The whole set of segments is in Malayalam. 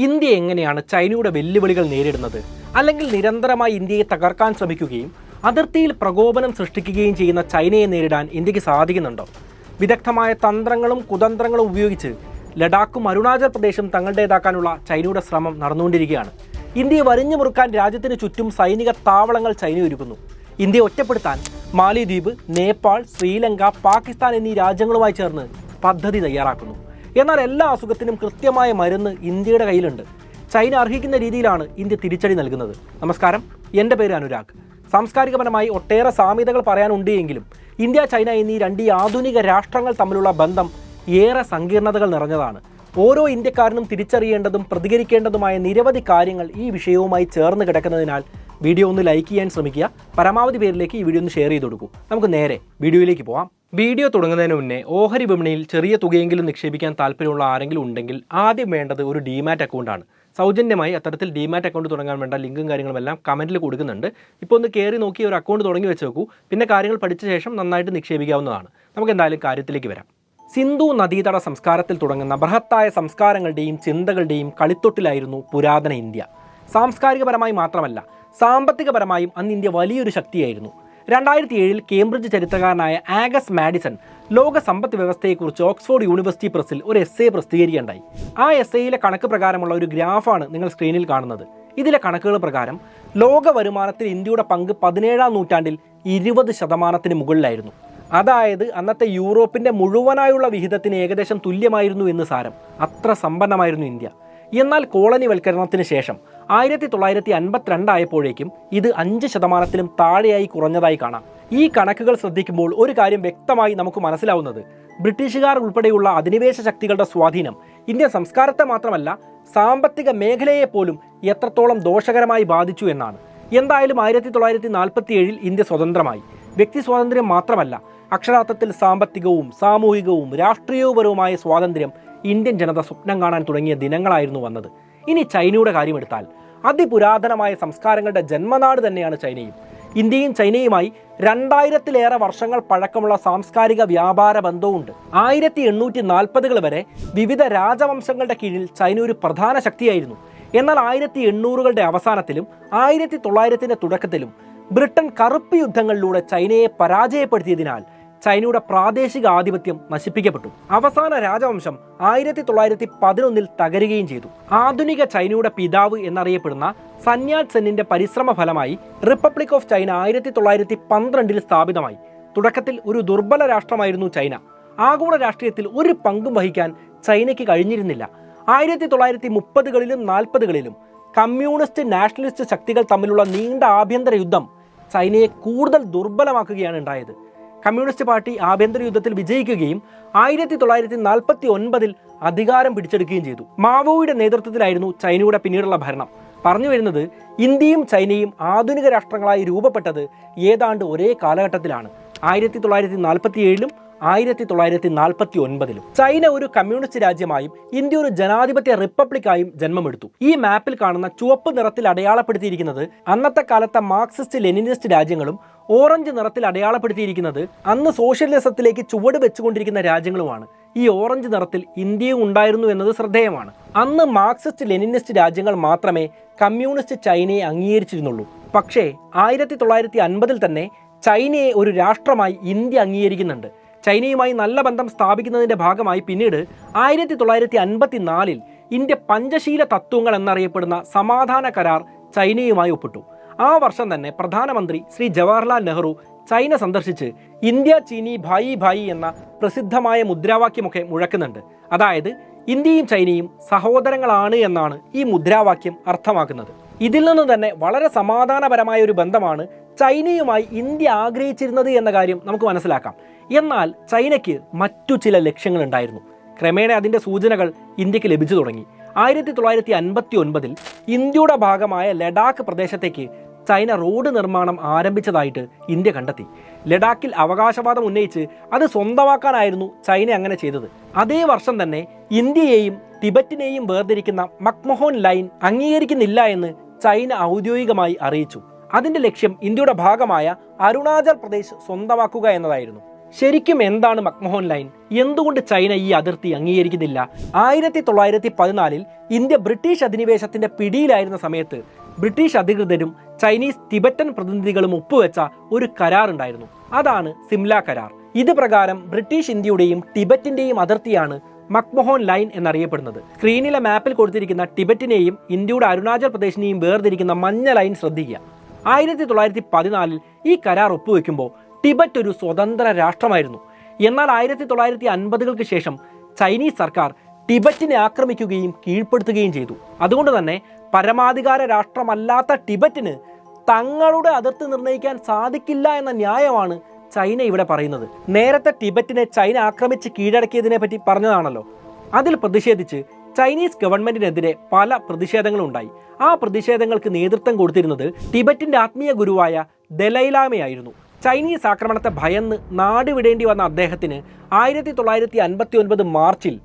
ഇന്ത്യ എങ്ങനെയാണ് ചൈനയുടെ വെല്ലുവിളികൾ നേരിടുന്നത്? അല്ലെങ്കിൽ നിരന്തരമായി ഇന്ത്യയെ തകർക്കാൻ ശ്രമിക്കുകയും അതിർത്തിയിൽ പ്രകോപനം സൃഷ്ടിക്കുകയും ചെയ്യുന്ന ചൈനയെ നേരിടാൻ ഇന്ത്യക്ക് സാധിക്കുന്നുണ്ടോ? വിദഗ്ധമായ തന്ത്രങ്ങളും കുതന്ത്രങ്ങളും ഉപയോഗിച്ച് ലഡാക്കും അരുണാചൽ പ്രദേശും തങ്ങളുടേതാക്കാനുള്ള ചൈനയുടെ ശ്രമം നടന്നുകൊണ്ടിരിക്കുകയാണ്. ഇന്ത്യയെ വരിഞ്ഞു മുറുക്കാൻ രാജ്യത്തിന് ചുറ്റും സൈനിക താവളങ്ങൾ ചൈന ഒരുക്കുന്നു. ഇന്ത്യയെ ഒറ്റപ്പെടുത്താൻ മാലിദ്വീപ്, നേപ്പാൾ, ശ്രീലങ്ക, പാകിസ്ഥാൻ എന്നീ രാജ്യങ്ങളുമായി ചേർന്ന് പദ്ധതി തയ്യാറാക്കുന്നു. എന്നാൽ എല്ലാ അസുഖത്തിനും കൃത്യമായ മരുന്ന് ഇന്ത്യയുടെ കയ്യിലുണ്ട്. ചൈന അർഹിക്കുന്ന രീതിയിലാണ് ഇന്ത്യ തിരിച്ചടി നൽകുന്നത്. നമസ്കാരം, എൻ്റെ പേര് അനുരാഗ്. സാംസ്കാരികപരമായി ഒട്ടേറെ സാമ്യതകൾ പറയാനുണ്ട് എങ്കിലും ഇന്ത്യ, ചൈന എന്നീ രണ്ട് ആധുനിക രാഷ്ട്രങ്ങൾ തമ്മിലുള്ള ബന്ധം ഏറെ സങ്കീർണതകൾ നിറഞ്ഞതാണ്. ഓരോ ഇന്ത്യക്കാരനും തിരിച്ചറിയേണ്ടതും പ്രതികരിക്കേണ്ടതുമായ നിരവധി കാര്യങ്ങൾ ഈ വിഷയവുമായി ചേർന്ന് കിടക്കുന്നതിനാൽ വീഡിയോ ഒന്ന് ലൈക്ക് ചെയ്യാൻ ശ്രമിക്കുക. പരമാവധി പേരിലേക്ക് ഈ വീഡിയോ ഒന്ന് ഷെയർ ചെയ്ത് കൊടുക്കൂ. നമുക്ക് നേരെ വീഡിയോയിലേക്ക് പോകാം. വീഡിയോ തുടങ്ങുന്നതിന് മുന്നേ ഓഹരി വിപണിയിൽ ചെറിയ തുകയെങ്കിലും നിക്ഷേപിക്കാൻ താല്പര്യമുള്ള ആരെങ്കിലും ഉണ്ടെങ്കിൽ ആദ്യം വേണ്ടത് ഒരു ഡിമാറ്റ് അക്കൗണ്ടാണ്. സൗജന്യമായി അത്തരത്തിൽ ഡിമാറ്റ് അക്കൗണ്ട് തുടങ്ങാൻ വേണ്ട ലിങ്കും കാര്യങ്ങളും എല്ലാം കമൻറ്റിൽ കൊടുക്കുന്നുണ്ട്. ഇപ്പോൾ ഒന്ന് കയറി നോക്കി ഒരു അക്കൗണ്ട് തുടങ്ങി വെച്ച് നോക്കൂ. പിന്നെ കാര്യങ്ങൾ പഠിച്ച ശേഷം നന്നായിട്ട് നിക്ഷേപിക്കാവുന്നതാണ്. നമുക്ക് എന്തായാലും കാര്യത്തിലേക്ക് വരാം. സിന്ധു നദീതട സംസ്കാരത്തിൽ തുടങ്ങുന്ന ബൃഹത്തായ സംസ്കാരങ്ങളുടെയും ചിന്തകളുടെയും കളിത്തൊട്ടിലായിരുന്നു പുരാതന ഇന്ത്യ. സാംസ്കാരികപരമായി മാത്രമല്ല, സാമ്പത്തികപരമായും അന്ന് ഇന്ത്യ വലിയൊരു ശക്തിയായിരുന്നു. 2007 കേംബ്രിഡ്ജ് ചരിത്രകാരനായ ആഗസ് മാഡിസൺ ലോക സമ്പദ് വ്യവസ്ഥയെക്കുറിച്ച് ഓക്സ്ഫോർഡ് യൂണിവേഴ്സിറ്റി പ്രസിൽ ഒരു എസ്സേ പ്രസിദ്ധീകരിക്കുകയുണ്ടായി. ആ എസ്സേയിലെ കണക്ക് പ്രകാരമുള്ള ഒരു ഗ്രാഫാണ് നിങ്ങൾ സ്ക്രീനിൽ കാണുന്നത്. ഇതിലെ കണക്കുകൾ പ്രകാരം ലോക വരുമാനത്തിൽ ഇന്ത്യയുടെ പങ്ക് 17ാം നൂറ്റാണ്ടിൽ 20% മുകളിലായിരുന്നു. അതായത് അന്നത്തെ യൂറോപ്പിൻ്റെ മുഴുവനായുള്ള വിഹിതത്തിന് ഏകദേശം തുല്യമായിരുന്നു എന്ന് സാരം. അത്ര സമ്പന്നമായിരുന്നു ഇന്ത്യ. എന്നാൽ കോളനിവൽക്കരണത്തിന് ശേഷം 1952 ആയപ്പോഴേക്കും ഇത് 5%-ലും താഴെയായി കുറഞ്ഞതായി കാണാം. ഈ കണക്കുകൾ ശ്രദ്ധിക്കുമ്പോൾ ഒരു കാര്യം വ്യക്തമായി നമുക്ക് മനസ്സിലാവുന്നത് ബ്രിട്ടീഷുകാർ ഉൾപ്പെടെയുള്ള അധിനിവേശ ശക്തികളുടെ സ്വാധീനം ഇന്ത്യൻ സംസ്കാരത്തെ മാത്രമല്ല സാമ്പത്തിക മേഖലയെപ്പോലും എത്രത്തോളം ദോഷകരമായി ബാധിച്ചു എന്നാണ്. എന്തായാലും 1947 ഇന്ത്യ സ്വതന്ത്രമായി. വ്യക്തി സ്വാതന്ത്ര്യം മാത്രമല്ല, അക്ഷരാർത്ഥത്തിൽ സാമ്പത്തികവും സാമൂഹികവും രാഷ്ട്രീയപരവുമായ സ്വാതന്ത്ര്യം ഇന്ത്യൻ ജനത സ്വപ്നം കാണാൻ തുടങ്ങിയ ദിനങ്ങളായിരുന്നു വന്നത്. ഇനി ചൈനയുടെ കാര്യമെടുത്താൽ അതിപുരാതനമായ സംസ്കാരങ്ങളുടെ ജന്മനാട് തന്നെയാണ് ചൈനയും. ഇന്ത്യയും ചൈനയുമായി 2000-ലേറെ വർഷങ്ങൾ പഴക്കമുള്ള സാംസ്കാരിക വ്യാപാര ബന്ധവുമുണ്ട്. 1840-കൾ വരെ വിവിധ രാജവംശങ്ങളുടെ കീഴിൽ ചൈന ഒരു പ്രധാന ശക്തിയായിരുന്നു. എന്നാൽ 1800-കളുടെ അവസാനത്തിലും 1900-ന്റെ തുടക്കത്തിലും ബ്രിട്ടൻ കറുപ്പ് യുദ്ധങ്ങളിലൂടെ ചൈനയെ പരാജയപ്പെടുത്തിയതിനാൽ ചൈനയുടെ പ്രാദേശിക ആധിപത്യം നശിപ്പിക്കപ്പെട്ടു. അവസാന രാജവംശം 1911-ൽ തകരുകയും ചെയ്തു. ആധുനിക ചൈനയുടെ പിതാവ് എന്നറിയപ്പെടുന്ന സന്യാറ്റ് സെന്നിന്റെ പരിശ്രമ ഫലമായി റിപ്പബ്ലിക് ഓഫ് ചൈന 1912-ൽ സ്ഥാപിതമായി. തുടക്കത്തിൽ ഒരു ദുർബല രാഷ്ട്രമായിരുന്നു ചൈന. ആഗോള രാഷ്ട്രീയത്തിൽ ഒരു പങ്കും വഹിക്കാൻ ചൈനയ്ക്ക് കഴിഞ്ഞിരുന്നില്ല. 1930-കളിലും 40-കളിലും കമ്മ്യൂണിസ്റ്റ് നാഷണലിസ്റ്റ് ശക്തികൾ തമ്മിലുള്ള നീണ്ട ആഭ്യന്തര യുദ്ധം ചൈനയെ കൂടുതൽ ദുർബലമാക്കുകയാണ് ഉണ്ടായത്. കമ്മ്യൂണിസ്റ്റ് പാർട്ടി ആഭ്യന്തര യുദ്ധത്തിൽ വിജയിക്കുകയും 1949-ൽ അധികാരം പിടിച്ചെടുക്കുകയും ചെയ്തു. മാവോയുടെ നേതൃത്വത്തിലായിരുന്നു ചൈനയുടെ പിന്നീടുള്ള ഭരണം. പറഞ്ഞു വരുന്നത് ഇന്ത്യയും ചൈനയും ആധുനിക രാഷ്ട്രങ്ങളായി രൂപപ്പെട്ടത് ഏതാണ്ട് ഒരേ കാലഘട്ടത്തിലാണ്, 1947-ലും 1949-ലും. ചൈന ഒരു കമ്മ്യൂണിസ്റ്റ് രാജ്യമായും ഇന്ത്യ ഒരു ജനാധിപത്യ റിപ്പബ്ലിക്കായും ജന്മമെടുത്തു. ഈ മാപ്പിൽ കാണുന്ന ചുവപ്പ് നിറത്തിൽ അടയാളപ്പെടുത്തിയിരിക്കുന്നത് അന്നത്തെ കാലത്തെ മാർക്സിസ്റ്റ് ലെനിനിസ്റ്റ് രാജ്യങ്ങളും ഓറഞ്ച് നിറത്തിൽ അടയാളപ്പെടുത്തിയിരിക്കുന്നത് അന്ന് സോഷ്യലിസത്തിലേക്ക് ചുവട് വെച്ചുകൊണ്ടിരിക്കുന്ന രാജ്യങ്ങളുമാണ്. ഈ ഓറഞ്ച് നിറത്തിൽ ഇന്ത്യയും ഉണ്ടായിരുന്നു എന്നത് ശ്രദ്ധേയമാണ്. അന്ന് മാർക്സിസ്റ്റ് ലെനിനിസ്റ്റ് രാജ്യങ്ങൾ മാത്രമേ കമ്മ്യൂണിസ്റ്റ് ചൈനയെ അംഗീകരിച്ചിരുന്നുള്ളൂ. പക്ഷേ 1950-ൽ തന്നെ ചൈനയെ ഒരു രാഷ്ട്രമായി ഇന്ത്യ അംഗീകരിക്കുന്നുണ്ട്. ചൈനയുമായി നല്ല ബന്ധം സ്ഥാപിക്കുന്നതിൻ്റെ ഭാഗമായി പിന്നീട് 1954-ൽ ഇന്ത്യ പഞ്ചശീല തത്വങ്ങൾ എന്നറിയപ്പെടുന്ന സമാധാന കരാർ ചൈനയുമായി ഒപ്പിട്ടു. ആ വർഷം തന്നെ പ്രധാനമന്ത്രി ശ്രീ ജവഹർലാൽ നെഹ്റു ചൈന സന്ദർശിച്ച് ഇന്ത്യ ചീനി ഭായി ഭായി എന്ന പ്രസിദ്ധമായ മുദ്രാവാക്യമൊക്കെ മുഴക്കുന്നുണ്ട്. അതായത് ഇന്ത്യയും ചൈനയും സഹോദരങ്ങളാണ് എന്നാണ് ഈ മുദ്രാവാക്യം അർത്ഥമാക്കുന്നത്. ഇതിൽ നിന്ന് തന്നെ വളരെ സമാധാനപരമായ ഒരു ബന്ധമാണ് ചൈനയുമായി ഇന്ത്യ ആഗ്രഹിച്ചിരുന്നത് എന്ന കാര്യം നമുക്ക് മനസ്സിലാക്കാം. എന്നാൽ ചൈനയ്ക്ക് മറ്റു ചില ലക്ഷ്യങ്ങളുണ്ടായിരുന്നു. ക്രമേണ അതിൻ്റെ സൂചനകൾ ഇന്ത്യക്ക് ലഭിച്ചു തുടങ്ങി. 1959-ൽ ഇന്ത്യയുടെ ഭാഗമായ ലഡാക്ക് പ്രദേശത്തേക്ക് ചൈന റോഡ് നിർമ്മാണം ആരംഭിച്ചതായിട്ട് ഇന്ത്യ കണ്ടെത്തി. ലഡാക്കിൽ അവകാശവാദം ഉന്നയിച്ച് അത് സ്വന്തമാക്കാനായിരുന്നു ചൈന അങ്ങനെ ചെയ്തത്. അതേ വർഷം തന്നെ ഇന്ത്യയെയും ടിബറ്റിനെയും വേർതിരിക്കുന്ന മക്മഹോൺ ലൈൻ അംഗീകരിക്കുന്നില്ല എന്ന് ചൈന ഔദ്യോഗികമായി അറിയിച്ചു. അതിൻ്റെ ലക്ഷ്യം ഇന്ത്യയുടെ ഭാഗമായ അരുണാചൽ പ്രദേശ് സ്വന്തമാക്കുക എന്നതായിരുന്നു. ശരിക്കും എന്താണ് മക്മഹോൺ ലൈൻ? എന്തുകൊണ്ട് ചൈന ഈ അതിർത്തി അംഗീകരിക്കുന്നില്ല? 1914 ഇന്ത്യ ബ്രിട്ടീഷ് അധിനിവേശത്തിന്റെ പിടിയിലായിരുന്ന സമയത്ത് ബ്രിട്ടീഷ് അധികൃതരും ചൈനീസ് ടിബറ്റൻ പ്രതിനിധികളും ഒപ്പുവെച്ച ഒരു കരാറുണ്ടായിരുന്നു. അതാണ് സിംല കരാർ. ഇത് പ്രകാരം ബ്രിട്ടീഷ് ഇന്ത്യയുടെയും ടിബറ്റിന്റെയും അതിർത്തിയാണ് മക്മഹോൺ ലൈൻ എന്നറിയപ്പെടുന്നത്. സ്ക്രീനിലെ മാപ്പിൽ കൊടുത്തിരിക്കുന്ന ടിബറ്റിനെയും ഇന്ത്യയുടെ അരുണാചൽ പ്രദേശിനെയും വേർതിരിക്കുന്ന മഞ്ഞ ലൈൻ ശ്രദ്ധിക്കുക. 1914 ഈ കരാർ ഒപ്പുവെക്കുമ്പോൾ ടിബറ്റ് ഒരു സ്വതന്ത്ര രാഷ്ട്രമായിരുന്നു. എന്നാൽ 1950-കൾക്ക് ശേഷം ചൈനീസ് സർക്കാർ ടിബറ്റിനെ ആക്രമിക്കുകയും കീഴ്പ്പെടുത്തുകയും ചെയ്തു. അതുകൊണ്ട് തന്നെ പരമാധികാര രാഷ്ട്രമല്ലാത്ത ടിബറ്റിന് തങ്ങളുടെ അതിർത്തി നിർണ്ണയിക്കാൻ സാധിക്കില്ല എന്ന ന്യായമാണ് ചൈന ഇവിടെ പറയുന്നത്. നേരത്തെ ടിബറ്റിനെ ചൈന ആക്രമിച്ച് കീഴടക്കിയതിനെ പറ്റി പറഞ്ഞതാണല്ലോ. അതിൽ പ്രതിഷേധിച്ച് ചൈനീസ് ഗവൺമെന്റിനെതിരെ പല പ്രതിഷേധങ്ങളും ഉണ്ടായി. ആ പ്രതിഷേധങ്ങൾക്ക് നേതൃത്വം കൊടുത്തിരുന്നത് ടിബറ്റിന്റെ ആത്മീയ ഗുരുവായ ദലൈലാമയായിരുന്നു. ചൈനീസ് ആക്രമണത്തെ ഭയന്ന് നാടുവിടേണ്ടി വന്ന അദ്ദേഹത്തിന് 1959 മാർച്ചിൽ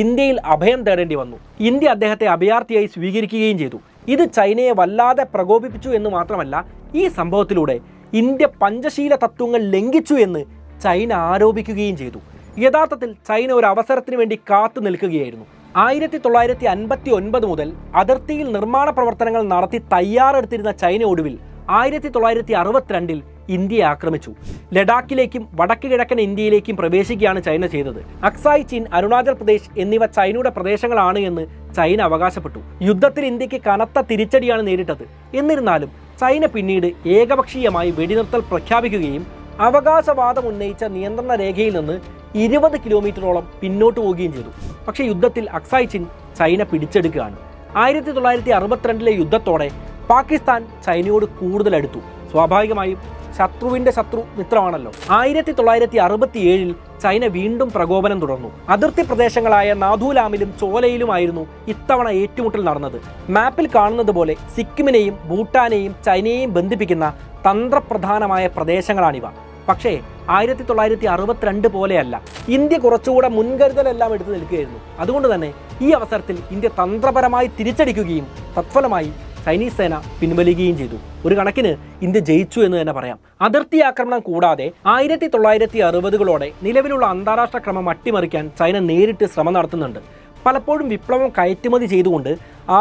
ഇന്ത്യയിൽ അഭയം തേടേണ്ടി വന്നു. ഇന്ത്യ അദ്ദേഹത്തെ അഭയാർത്ഥിയായി സ്വീകരിക്കുകയും ചെയ്തു. ഇത് ചൈനയെ വല്ലാതെ പ്രകോപിപ്പിച്ചു എന്ന് മാത്രമല്ല, ഈ സംഭവത്തിലൂടെ ഇന്ത്യ പഞ്ചശീല തത്വങ്ങൾ ലംഘിച്ചു എന്ന് ചൈന ആരോപിക്കുകയും ചെയ്തു. യഥാർത്ഥത്തിൽ ചൈന ഒരു അവസരത്തിന് വേണ്ടി കാത്തു നിൽക്കുകയായിരുന്നു. 1959 മുതൽ അതിർത്തിയിൽ നിർമ്മാണ പ്രവർത്തനങ്ങൾ നടത്തി തയ്യാറെടുത്തിരുന്ന ചൈന ഒടുവിൽ 1962 ഇന്ത്യയെ ആക്രമിച്ചു. ലഡാക്കിലേക്കും വടക്ക് കിഴക്കൻ ഇന്ത്യയിലേക്കും പ്രവേശിക്കുകയാണ് ചൈന ചെയ്തത്. അക്സായ് ചീൻ, അരുണാചൽ പ്രദേശ് എന്നിവ ചൈനയുടെ പ്രദേശങ്ങളാണ് എന്ന് ചൈന അവകാശപ്പെട്ടു. യുദ്ധത്തിൽ ഇന്ത്യക്ക് കനത്ത തിരിച്ചടിയാണ് നേരിട്ടത്. എന്നിരുന്നാലും ചൈന പിന്നീട് ഏകപക്ഷീയമായി വെടിനിർത്തൽ പ്രഖ്യാപിക്കുകയും അവകാശവാദം ഉന്നയിച്ച നിയന്ത്രണ രേഖയിൽ നിന്ന് 20 കിലോമീറ്ററോളം പിന്നോട്ട് പോവുകയും ചെയ്തു. പക്ഷേ യുദ്ധത്തിൽ അക്സായ് ചീൻ ചൈന പിടിച്ചെടുക്കുകയാണ്. 1962 യുദ്ധത്തോടെ പാകിസ്ഥാൻ ചൈനയോട് കൂടുതൽ അടുത്തു. സ്വാഭാവികമായും ശത്രുവിന്റെ ശത്രു മിത്രമാണല്ലോ. 1967 ചൈന വീണ്ടും പ്രകോപനം തുടർന്നു. അതിർത്തി പ്രദേശങ്ങളായ നാഥുലാമിലും ചോലയിലുമായിരുന്നു ഇത്തവണ ഏറ്റുമുട്ടൽ നടന്നത്. മാപ്പിൽ കാണുന്നത് പോലെ സിക്കിമിനെയും ഭൂട്ടാനെയും ചൈനയെയും ബന്ധിപ്പിക്കുന്ന തന്ത്രപ്രധാനമായ പ്രദേശങ്ങളാണിവ. പക്ഷേ 1962 പോലെയല്ല. ഇന്ത്യ കുറച്ചുകൂടെ മുൻകരുതലെല്ലാം എടുത്തു നിൽക്കുകയായിരുന്നു. അതുകൊണ്ട് തന്നെ ഈ അവസരത്തിൽ ഇന്ത്യ തന്ത്രപരമായി തിരിച്ചടിക്കുകയും തത്ഫലമായി ചൈനീസ് സേന പിൻവലിക്കുകയും ചെയ്തു. ഒരു കണക്കിന് ഇന്ത്യ ജയിച്ചു എന്ന് തന്നെ പറയാം. അതിർത്തി ആക്രമണം കൂടാതെ 1960-കളോടെ നിലവിലുള്ള അന്താരാഷ്ട്ര ക്രമം അട്ടിമറിക്കാൻ ചൈന നേരിട്ട് ശ്രമം നടത്തുന്നുണ്ട്. പലപ്പോഴും വിപ്ലവം കയറ്റുമതി ചെയ്തുകൊണ്ട്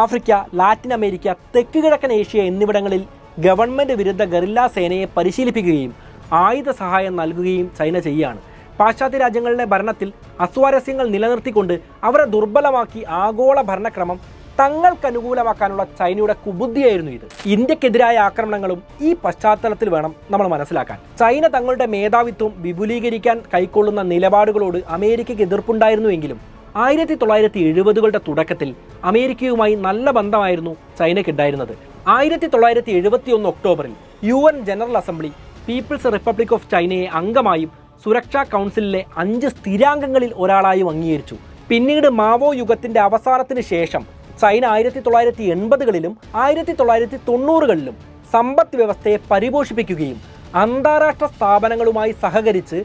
ആഫ്രിക്ക, ലാറ്റിൻ അമേരിക്ക, തെക്ക് കിഴക്കൻ ഏഷ്യ എന്നിവിടങ്ങളിൽ ഗവൺമെൻറ് വിരുദ്ധ ഗറില്ല സേനയെ പരിശീലിപ്പിക്കുകയും ആയുധ സഹായം നൽകുകയും ചൈന ചെയ്യുകയാണ്. പാശ്ചാത്യ രാജ്യങ്ങളുടെ ഭരണത്തിൽ അസ്വാരസ്യങ്ങൾ നിലനിർത്തിക്കൊണ്ട് അവരെ ദുർബലമാക്കി ആഗോള ഭരണക്രമം തങ്ങൾക്കനുകൂലമാക്കാനുള്ള ചൈനയുടെ കുബുദ്ധിയായിരുന്നു ഇത്. ഇന്ത്യക്കെതിരായ ആക്രമണങ്ങളും ഈ പശ്ചാത്തലത്തിൽ വേണം നമ്മൾ മനസ്സിലാക്കാൻ. ചൈന തങ്ങളുടെ മേധാവിത്വം വിപുലീകരിക്കാൻ കൈക്കൊള്ളുന്ന നിലപാടുകളോട് അമേരിക്കയ്ക്ക് എതിർപ്പുണ്ടായിരുന്നുവെങ്കിലും 1970-കളുടെ തുടക്കത്തിൽ അമേരിക്കയുമായി നല്ല ബന്ധമായിരുന്നു ചൈനയ്ക്കുണ്ടായിരുന്നത്. 1971 ഒക്ടോബറിൽ UN general assembly people's republic of ചൈനയെ അംഗമായും സുരക്ഷാ കൗൺസിലിലെ 5 സ്ഥിരാംഗങ്ങളിൽ ഒരാളായും അംഗീകരിച്ചു. പിന്നീട് മാവോ യുഗത്തിന്റെ അവസാനത്തിന് ശേഷം ചൈന 1980-കളിലും 1990-കളിലും സമ്പദ് വ്യവസ്ഥയെ പരിപോഷിപ്പിക്കുകയും അന്താരാഷ്ട്ര സ്ഥാപനങ്ങളുമായി സഹകരിച്ച്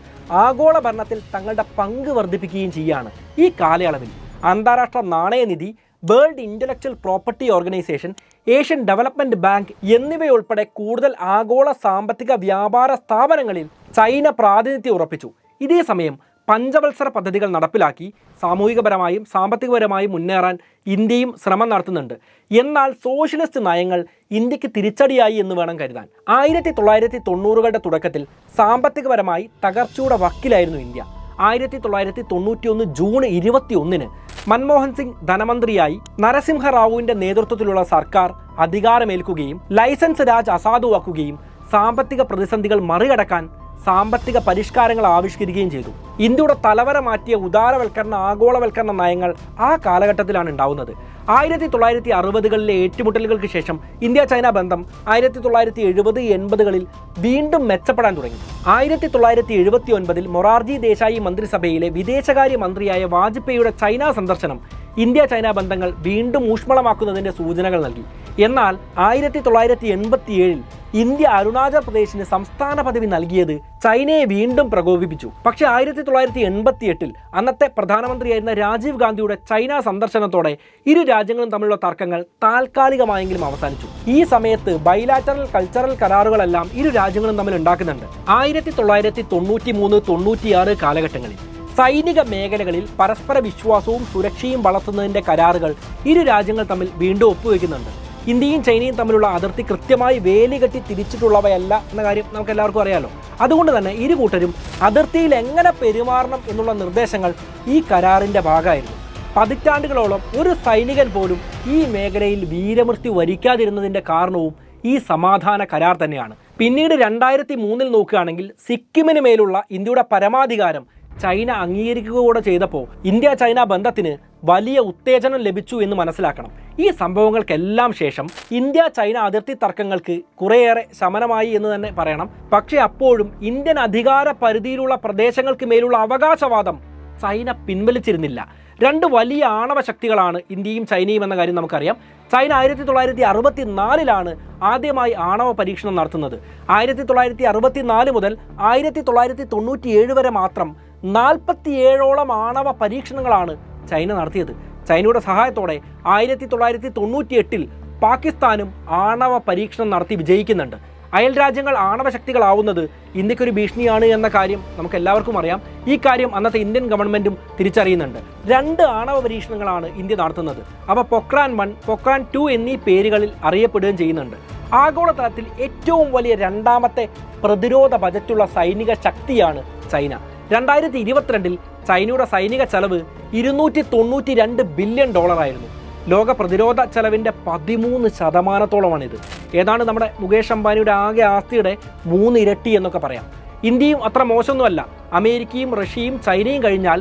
ആഗോള ഭരണത്തിൽ തങ്ങളുടെ പങ്ക് വർദ്ധിപ്പിക്കുകയും ചെയ്യുകയാണ്. ഈ കാലയളവിൽ അന്താരാഷ്ട്ര നാണയനിധി, world intellectual property organisation, Asian development bank എന്നിവയുൾപ്പെടെ കൂടുതൽ ആഗോള സാമ്പത്തിക വ്യാപാര സ്ഥാപനങ്ങളിൽ ചൈന പ്രാതിനിധ്യം ഉറപ്പിച്ചു. ഇതേ സമയം പഞ്ചവത്സര പദ്ധതികൾ നടപ്പിലാക്കി സാമൂഹികപരമായും സാമ്പത്തികപരമായും മുന്നേറാൻ ഇന്ത്യയും ശ്രമം നടത്തുന്നുണ്ട്. എന്നാൽ സോഷ്യലിസ്റ്റ് നയങ്ങൾ ഇന്ത്യക്ക് തിരിച്ചടിയായി എന്ന് വേണം കരുതാൻ. 1990-കളുടെ തുടക്കത്തിൽ സാമ്പത്തികപരമായി തകർച്ചയുടെ വക്കിലായിരുന്നു ഇന്ത്യ. 1991 ജൂൺ 21 മൻമോഹൻ സിംഗ് ധനമന്ത്രിയായി നരസിംഹ റാവുവിന്റെ നേതൃത്വത്തിലുള്ള സർക്കാർ അധികാരമേൽക്കുകയും ലൈസൻസ് രാജ് അസാധുവാക്കുകയും സാമ്പത്തിക പ്രതിസന്ധികൾ മറികടക്കാൻ സാമ്പത്തിക പരിഷ്കാരങ്ങൾ ആവിഷ്കരിക്കുകയും ചെയ്തു. ഇന്ത്യയുടെ തലവര മാറ്റിയ ഉദാരവൽക്കരണ, ആഗോളവൽക്കരണ നയങ്ങൾ ആ കാലഘട്ടത്തിലാണ് ഉണ്ടാവുന്നത്. 1960-കളിലെ ഏറ്റുമുട്ടലുകൾക്ക് ശേഷം ഇന്ത്യ ചൈന ബന്ധം 1970-80-കളിൽ വീണ്ടും മെച്ചപ്പെടാൻ തുടങ്ങി. 1979 മൊറാർജി ദേശായി മന്ത്രിസഭയിലെ വിദേശകാര്യ മന്ത്രിയായ വാജ്പേയിയുടെ ചൈന സന്ദർശനം ഇന്ത്യ ചൈന ബന്ധങ്ങൾ വീണ്ടും ഊഷ്മളമാക്കുന്നതിൻ്റെ സൂചനകൾ നൽകി. എന്നാൽ 1987 ഇന്ത്യ അരുണാചൽ പ്രദേശിന് സംസ്ഥാന പദവി നൽകിയത് ചൈനയെ വീണ്ടും പ്രകോപിപ്പിച്ചു. പക്ഷേ 1988 അന്നത്തെ പ്രധാനമന്ത്രിയായിരുന്ന രാജീവ് ഗാന്ധിയുടെ ചൈന സന്ദർശനത്തോടെ ഇരു രാജ്യങ്ങളും തമ്മിലുള്ള തർക്കങ്ങൾ താൽക്കാലികമായെങ്കിലും അവസാനിച്ചു. ഈ സമയത്ത് ബൈലാറ്ററൽ കൾച്ചറൽ കരാറുകളെല്ലാം ഇരു രാജ്യങ്ങളും തമ്മിൽ ഉണ്ടാക്കുന്നുണ്ട്. 1993-96 കാലഘട്ടങ്ങളിൽ സൈനിക മേഖലകളിൽ പരസ്പര വിശ്വാസവും സുരക്ഷയും വളർത്തുന്നതിൻ്റെ കരാറുകൾ ഇരു രാജ്യങ്ങൾ തമ്മിൽ വീണ്ടും ഒപ്പുവെക്കുന്നുണ്ട്. ഇന്ത്യയും ചൈനയും തമ്മിലുള്ള അതിർത്തി കൃത്യമായി വേലികെട്ടി തിരിച്ചിട്ടുള്ളവയല്ല എന്ന കാര്യം നമുക്ക് എല്ലാവർക്കും അറിയാലോ. അതുകൊണ്ട് തന്നെ ഇരു കൂട്ടരും അതിർത്തിയിൽ എങ്ങനെ പെരുമാറണം എന്നുള്ള നിർദ്ദേശങ്ങൾ ഈ കരാറിൻ്റെ ഭാഗമായിരുന്നു. പതിറ്റാണ്ടുകളോളം ഒരു സൈനികൻ പോലും ഈ മേഖലയിൽ വീരമൃത്യു വരിക്കാതിരുന്നതിൻ്റെ കാരണവും ഈ സമാധാന കരാർ തന്നെയാണ്. പിന്നീട് 2003 നോക്കുകയാണെങ്കിൽ സിക്കിമിന് മേലുള്ള ഇന്ത്യയുടെ പരമാധികാരം ചൈന അംഗീകരിക്കുക കൂടെ ചെയ്തപ്പോൾ ഇന്ത്യ ചൈന ബന്ധത്തിന് വലിയ ഉത്തേജനം ലഭിച്ചു എന്ന് മനസ്സിലാക്കണം. ഈ സംഭവങ്ങൾക്കെല്ലാം ശേഷം ഇന്ത്യ ചൈന അതിർത്തി തർക്കങ്ങൾക്ക് കുറേയേറെ ശമനമായി എന്ന് തന്നെ പറയണം. പക്ഷേ അപ്പോഴും ഇന്ത്യൻ അധികാര പരിധിയിലുള്ള പ്രദേശങ്ങൾക്ക് മേലുള്ള അവകാശവാദം ചൈന പിൻവലിച്ചിരുന്നില്ല. രണ്ട് വലിയ ആണവ ശക്തികളാണ് ഇന്ത്യയും ചൈനയും എന്ന കാര്യം നമുക്കറിയാം. ചൈന 1964 ആദ്യമായി ആണവ പരീക്ഷണം നടത്തുന്നത്. 1964 മുതൽ 1997 വരെ മാത്രം 47ഓളം ആണവ പരീക്ഷണങ്ങളാണ് ചൈന നടത്തിയത്. ചൈനയുടെ സഹായത്തോടെ 1998 പാകിസ്ഥാനും ആണവ പരീക്ഷണം നടത്തി വിജയിക്കുന്നുണ്ട്. അയൽ രാജ്യങ്ങൾ ആണവ ശക്തികളാവുന്നത് ഇന്ത്യക്കൊരു ഭീഷണിയാണ് എന്ന കാര്യം നമുക്ക് എല്ലാവർക്കും അറിയാം. ഈ കാര്യം അന്നത്തെ ഇന്ത്യൻ ഗവൺമെൻറ്റും തിരിച്ചറിയുന്നുണ്ട്. 2 ആണവ പരീക്ഷണങ്ങളാണ് ഇന്ത്യ നടത്തുന്നത്. അവ പൊക്രാൻ 1, പൊക്രാൻ 2 എന്നീ പേരുകളിൽ അറിയപ്പെടുകയും ചെയ്യുന്നുണ്ട്. ആഗോളതലത്തിൽ ഏറ്റവും വലിയ രണ്ടാമത്തെ പ്രതിരോധ ബജറ്റുള്ള സൈനിക ശക്തിയാണ് ചൈന. 2022 ചൈനയുടെ സൈനിക ചെലവ് $292 ബില്യൺ ആയിരുന്നു. ലോക പ്രതിരോധ ചെലവിൻ്റെ 13%. ഏതാണ്ട് നമ്മുടെ മുകേഷ് അംബാനിയുടെ ആകെ ആസ്തിയുടെ 3 ഇരട്ടി എന്നൊക്കെ പറയാം. ഇന്ത്യയും അത്ര മോശമൊന്നുമല്ല. അമേരിക്കയും റഷ്യയും ചൈനയും കഴിഞ്ഞാൽ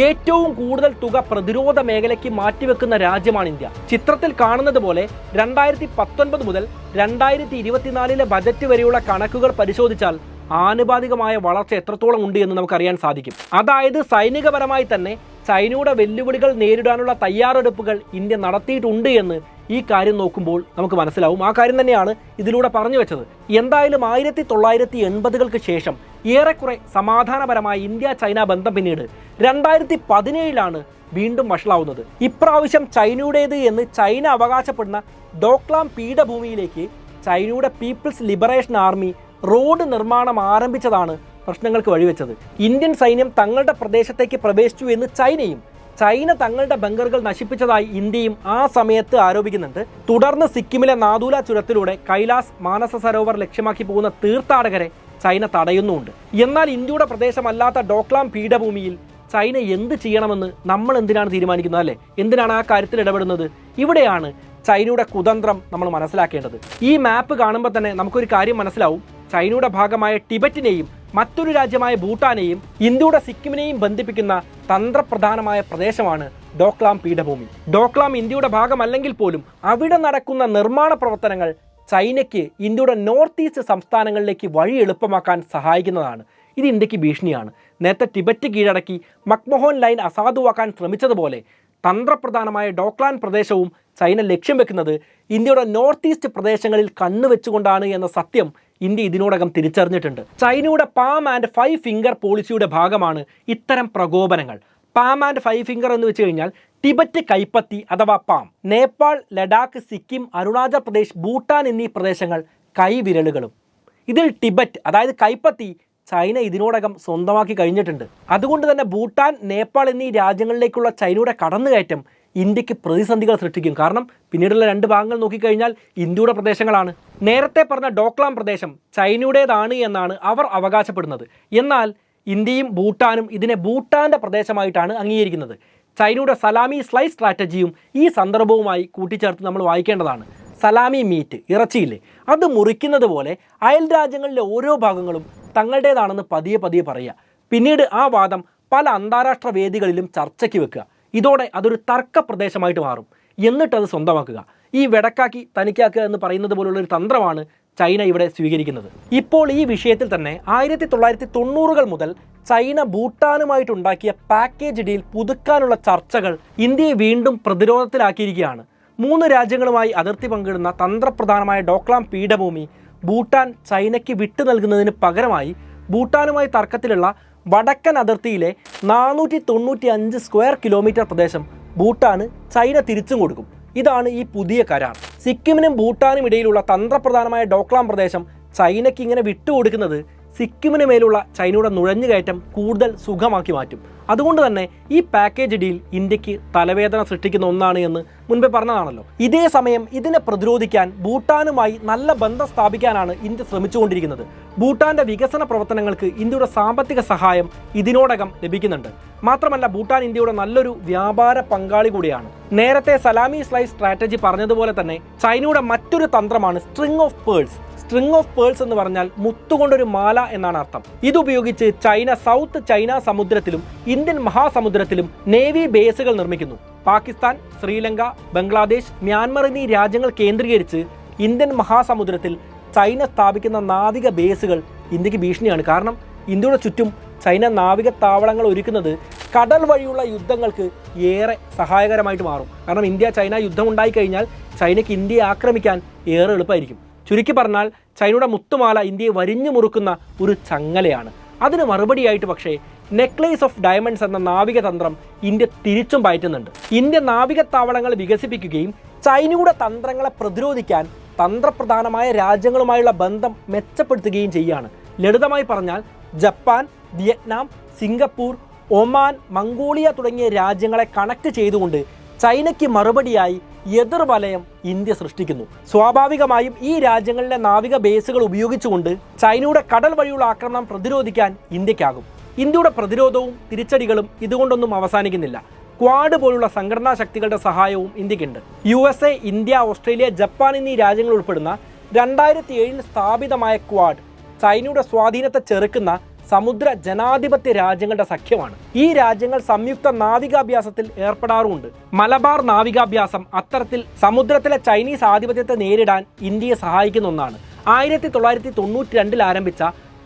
ഏറ്റവും കൂടുതൽ തുക പ്രതിരോധ മേഖലയ്ക്ക് മാറ്റിവെക്കുന്ന രാജ്യമാണ് ഇന്ത്യ. ചിത്രത്തിൽ കാണുന്നത് പോലെ 2019 മുതൽ 2024 ബജറ്റ് വരെയുള്ള കണക്കുകൾ പരിശോധിച്ചാൽ ആനുപാതികമായ വളർച്ച എത്രത്തോളം ഉണ്ട് എന്ന് നമുക്കറിയാൻ സാധിക്കും. അതായത് സൈനികപരമായി തന്നെ ചൈനയുടെ വെല്ലുവിളികൾ നേരിടാനുള്ള തയ്യാറെടുപ്പുകൾ ഇന്ത്യ നടത്തിയിട്ടുണ്ട് എന്ന് ഈ കാര്യം നോക്കുമ്പോൾ നമുക്ക് മനസ്സിലാവും. ആ കാര്യം തന്നെയാണ് ഇതിലൂടെ പറഞ്ഞു വെച്ചത്. എന്തായാലും 1980-കൾക്ക് ശേഷം ഏറെക്കുറെ സമാധാനപരമായ ഇന്ത്യ ചൈന ബന്ധം പിന്നീട് 2017 വീണ്ടും വഷളാവുന്നത്. ഇപ്രാവശ്യം ചൈനയുടേത് എന്ന് ചൈന അവകാശപ്പെടുന്ന ഡോക്ലാം പീഠഭൂമിയിലേക്ക് ചൈനയുടെ പീപ്പിൾസ് ലിബറേഷൻ ആർമി റോഡ് നിർമ്മാണം ആരംഭിച്ചതാണ് പ്രശ്നങ്ങൾക്ക് വഴിവെച്ചത്. ഇന്ത്യൻ സൈന്യം തങ്ങളുടെ പ്രദേശത്തേക്ക് പ്രവേശിച്ചു എന്ന് ചൈനയും ചൈന തങ്ങളുടെ ബങ്കറുകൾ നശിപ്പിച്ചതായി ഇന്ത്യയും ആ സമയത്ത് ആരോപിക്കുന്നുണ്ട്. തുടർന്ന് സിക്കിമിലെ നാദൂല ചുരത്തിലൂടെ കൈലാസ് മാനസ സരോവർ ലക്ഷ്യമാക്കി പോകുന്ന തീർത്ഥാടകരെ ചൈന തടയുന്നുമുണ്ട്. എന്നാൽ ഇന്ത്യയുടെ പ്രദേശമല്ലാത്ത ഡോക്ലാം പീഠഭൂമിയിൽ ചൈന എന്ത് ചെയ്യണമെന്ന് നമ്മൾ എന്തിനാണ് തീരുമാനിക്കുന്നത്, അല്ലേ? എന്തിനാണ് ആ കാര്യത്തിൽ ഇടപെടുന്നത്? ഇവിടെയാണ് ചൈനയുടെ കുതന്ത്രം നമ്മൾ മനസ്സിലാക്കേണ്ടത്. ഈ മാപ്പ് കാണുമ്പോൾ തന്നെ നമുക്കൊരു കാര്യം മനസ്സിലാവും. ചൈനയുടെ ഭാഗമായ ടിബറ്റിനെയും മറ്റൊരു രാജ്യമായ ഭൂട്ടാനെയും ഇന്ത്യയുടെ സിക്കിമിനെയും ബന്ധിപ്പിക്കുന്ന തന്ത്രപ്രധാനമായ പ്രദേശമാണ് ഡോക്ലാം പീഠഭൂമി. ഡോക്ലാം ഇന്ത്യയുടെ ഭാഗമല്ലെങ്കിൽ പോലും അവിടെ നടക്കുന്ന നിർമ്മാണ പ്രവർത്തനങ്ങൾ ചൈനയ്ക്ക് ഇന്ത്യയുടെ നോർത്ത് ഈസ്റ്റ് സംസ്ഥാനങ്ങളിലേക്ക് വഴി എളുപ്പമാക്കാൻ സഹായിക്കുന്നതാണ്. ഇത് ഇന്ത്യക്ക് ഭീഷണിയാണ്. നേരത്തെ ടിബറ്റ് കീഴടക്കി മക്മഹോൻ ലൈൻ അസാധുവാക്കാൻ ശ്രമിച്ചതുപോലെ തന്ത്രപ്രധാനമായ ഡോക്ലാൻ പ്രദേശവും ചൈന ലക്ഷ്യം വെക്കുന്നത് ഇന്ത്യയുടെ നോർത്ത് ഈസ്റ്റ് പ്രദേശങ്ങളിൽ കണ്ണുവെച്ചുകൊണ്ടാണ് എന്ന സത്യം ഇന്ത്യ ഇതിനോടകം തിരിച്ചറിഞ്ഞിട്ടുണ്ട്. ചൈനയുടെ പാം ആൻഡ് 5 ഫിംഗർ പോളിസിയുടെ ഭാഗമാണ് ഇത്തരം പ്രകോപനങ്ങൾ. പാം ആൻഡ് 5 ഫിംഗർ എന്ന് വെച്ച് കഴിഞ്ഞാൽ ടിബറ്റ് കൈപ്പത്തി അഥവാ പാം, നേപ്പാൾ, ലഡാക്ക്, സിക്കിം, അരുണാചൽ പ്രദേശ്, ഭൂട്ടാൻ എന്നീ പ്രദേശങ്ങൾ കൈവിരലുകളും. ഇതിൽ ടിബറ്റ് അതായത് കൈപ്പത്തി ചൈന ഇതിനോടകം സ്വന്തമാക്കി കഴിഞ്ഞിട്ടുണ്ട്. അതുകൊണ്ട് തന്നെ ഭൂട്ടാൻ, നേപ്പാൾ എന്നീ രാജ്യങ്ങളിലേക്കുള്ള ചൈനയുടെ കടന്നുകയറ്റം ഇന്ത്യക്ക് പ്രതിസന്ധികൾ സൃഷ്ടിക്കും. കാരണം പിന്നീടുള്ള 2 ഭാഗങ്ങൾ നോക്കിക്കഴിഞ്ഞാൽ ഇന്ത്യയുടെ പ്രദേശങ്ങളാണ്. നേരത്തെ പറഞ്ഞ ഡോക്ലാം പ്രദേശം ചൈനയുടേതാണ് എന്നാണ് അവർ അവകാശപ്പെടുന്നത്. എന്നാൽ ഇന്ത്യയും ഭൂട്ടാനും ഇതിനെ ഭൂട്ടാൻ്റെ പ്രദേശമായിട്ടാണ് അംഗീകരിക്കുന്നത്. ചൈനയുടെ സലാമി സ്ലൈസ് സ്ട്രാറ്റജിയും ഈ സന്ദർഭവുമായി കൂട്ടിച്ചേർത്ത് നമ്മൾ വായിക്കേണ്ടതാണ്. സലാമി മീറ്റ്, ഇറച്ചിയില്ലേ, അത് മുറിക്കുന്നത് പോലെ അയൽ രാജ്യങ്ങളിലെ ഓരോ ഭാഗങ്ങളും തങ്ങളുടേതാണെന്ന് പതിയെ പറയുക. പിന്നീട് ആ വാദം പല അന്താരാഷ്ട്ര വേദികളിലും ചർച്ചയ്ക്ക് വെക്കുക. ഇതോടെ അതൊരു തർക്ക പ്രദേശമായിട്ട് മാറും. എന്നിട്ടത് സ്വന്തമാക്കുക. ഈ വെടക്കാക്കി തനിക്കാക്കുക എന്ന് പറയുന്നത് പോലുള്ളൊരു തന്ത്രമാണ് ചൈന ഇവിടെ സ്വീകരിക്കുന്നത്. ഇപ്പോൾ ഈ വിഷയത്തിൽ തന്നെ 1990-കൾ മുതൽ ചൈന ഭൂട്ടാനുമായിട്ടുണ്ടാക്കിയ പാക്കേജ് ഡീൽ പുതുക്കാനുള്ള ചർച്ചകൾ ഇന്ത്യയെ വീണ്ടും പ്രതിരോധത്തിലാക്കിയിരിക്കുകയാണ്. 3 രാജ്യങ്ങളുമായി അതിർത്തി പങ്കിടുന്ന തന്ത്രപ്രധാനമായ ഡോക്ലാം പീഠഭൂമി ഭൂട്ടാൻ ചൈനയ്ക്ക് വിട്ടു നൽകുന്നതിന് പകരമായി ഭൂട്ടാനുമായി തർക്കത്തിലുള്ള വടക്കൻ അതിർത്തിയിലെ 495 സ്ക്വയർ കിലോമീറ്റർ പ്രദേശം ഭൂട്ടാന് ചൈന തിരിച്ചും കൊടുക്കും. ഇതാണ് ഈ പുതിയ കരാർ. സിക്കിമിനും ഭൂട്ടാനും ഇടയിലുള്ള തന്ത്രപ്രധാനമായ ഡോക്ലാം പ്രദേശം ചൈനയ്ക്ക് ഇങ്ങനെ വിട്ടുകൊടുക്കുന്നത് സിക്കിമിന് മേലുള്ള ചൈനയുടെ നുഴഞ്ഞുകയറ്റം കൂടുതൽ സുഖമാക്കി മാറ്റും. അതുകൊണ്ട് തന്നെ ഈ പാക്കേജ് ഡീൽ ഇന്ത്യക്ക് തലവേദന സൃഷ്ടിക്കുന്ന ഒന്നാണ് എന്ന് മുൻപേ പറഞ്ഞതാണല്ലോ. ഇതേ സമയം ഇതിനെ പ്രതിരോധിക്കാൻ ഭൂട്ടാനുമായി നല്ല ബന്ധം സ്ഥാപിക്കാനാണ് ഇന്ത്യ ശ്രമിച്ചുകൊണ്ടിരിക്കുന്നത്. ഭൂട്ടാന്റെ വികസന പ്രവർത്തനങ്ങൾക്ക് ഇന്ത്യയുടെ സാമ്പത്തിക സഹായം ഇതിനോടകം ലഭിക്കുന്നുണ്ട്. മാത്രമല്ല, ഭൂട്ടാൻ ഇന്ത്യയുടെ നല്ലൊരു വ്യാപാര പങ്കാളി കൂടിയാണ്. നേരത്തെ സലാമി സ്ലൈസ് സ്ട്രാറ്റജി പറഞ്ഞതുപോലെ തന്നെ ചൈനയുടെ മറ്റൊരു തന്ത്രമാണ് string of pearls. String of pearls എന്ന് പറഞ്ഞാൽ മുത്തുകൊണ്ടൊരു മാല എന്നാണ് അർത്ഥം. ഇതുപയോഗിച്ച് ചൈന സൗത്ത് ചൈന സമുദ്രത്തിലും ഇന്ത്യൻ മഹാസമുദ്രത്തിലും നേവി ബേസുകൾ നിർമ്മിക്കുന്നു. പാകിസ്ഥാൻ, ശ്രീലങ്ക, ബംഗ്ലാദേശ്, മ്യാൻമർ എന്നീ രാജ്യങ്ങൾ കേന്ദ്രീകരിച്ച് ഇന്ത്യൻ മഹാസമുദ്രത്തിൽ ചൈന സ്ഥാപിക്കുന്ന നാവിക ബേസുകൾ ഇന്ത്യക്ക് ഭീഷണിയാണ്. കാരണം ഇന്ത്യയുടെ ചുറ്റും ചൈന നാവിക താവളങ്ങൾ ഒരുക്കുന്നത് കടൽ വഴിയുള്ള യുദ്ധങ്ങൾക്ക് ഏറെ സഹായകരമായിട്ട് മാറും. കാരണം ഇന്ത്യ ചൈന യുദ്ധം ഉണ്ടായിക്കഴിഞ്ഞാൽ ചൈനയ്ക്ക് ഇന്ത്യയെ ആക്രമിക്കാൻ ഏറെ എളുപ്പമായിരിക്കും. ചുരുക്കി പറഞ്ഞാൽ ചൈനയുടെ മുത്തുമാല ഇന്ത്യയെ വരിഞ്ഞു മുറുക്കുന്ന ഒരു ചങ്ങലയാണ്. അതിന് മറുപടിയായിട്ട് പക്ഷേ നെക്ലേസ് ഓഫ് ഡയമണ്ട്സ് എന്ന നാവിക തന്ത്രം ഇന്ത്യ തിരിച്ചും പയറ്റുന്നുണ്ട്. ഇന്ത്യ നാവിക താവളങ്ങൾ വികസിപ്പിക്കുകയും ചൈനയുടെ തന്ത്രങ്ങളെ പ്രതിരോധിക്കാൻ തന്ത്രപ്രധാനമായ രാജ്യങ്ങളുമായുള്ള ബന്ധം മെച്ചപ്പെടുത്തുകയും ചെയ്യുകയാണ്. ലളിതമായി പറഞ്ഞാൽ Japan, Vietnam, Singapore, Oman, Mongolia തുടങ്ങിയ രാജ്യങ്ങളെ കണക്ട് ചെയ്തുകൊണ്ട് ചൈനയ്ക്ക് മറുപടിയായി എതിർവലയം ഇന്ത്യ സൃഷ്ടിക്കുന്നു. സ്വാഭാവികമായും ഈ രാജ്യങ്ങളിലെ നാവിക ബേസുകൾ ഉപയോഗിച്ചുകൊണ്ട് ചൈനയുടെ കടൽ വഴിയുള്ള ആക്രമണം പ്രതിരോധിക്കാൻ ഇന്ത്യക്കാകും. ഇന്ത്യയുടെ പ്രതിരോധവും തിരിച്ചടികളും ഇതുകൊണ്ടൊന്നും അവസാനിക്കുന്നില്ല. ക്വാഡ് പോലുള്ള സംഘടനാ ശക്തികളുടെ സഹായവും ഇന്ത്യക്കുണ്ട്. USA, ഇന്ത്യ, ഓസ്ട്രേലിയ, ജപ്പാൻ എന്നീ രാജ്യങ്ങൾ ഉൾപ്പെടുന്ന 2007 സ്ഥാപിതമായ ക്വാഡ് ചൈനയുടെ സ്വാധീനത്തെ ചെറുക്കുന്ന സമുദ്ര ജനാധിപത്യ രാജ്യങ്ങളുടെ സഖ്യമാണ്. ഈ രാജ്യങ്ങൾ സംയുക്ത നാവികാഭ്യാസത്തിൽ ഏർപ്പെടാറുമുണ്ട്. മലബാർ നാവികാഭ്യാസം അത്തരത്തിൽ സമുദ്രത്തിലെ ചൈനീസ് ആധിപത്യത്തെ നേരിടാൻ ഇന്ത്യയെ സഹായിക്കുന്ന ഒന്നാണ്. 1992 ആരംഭിച്ച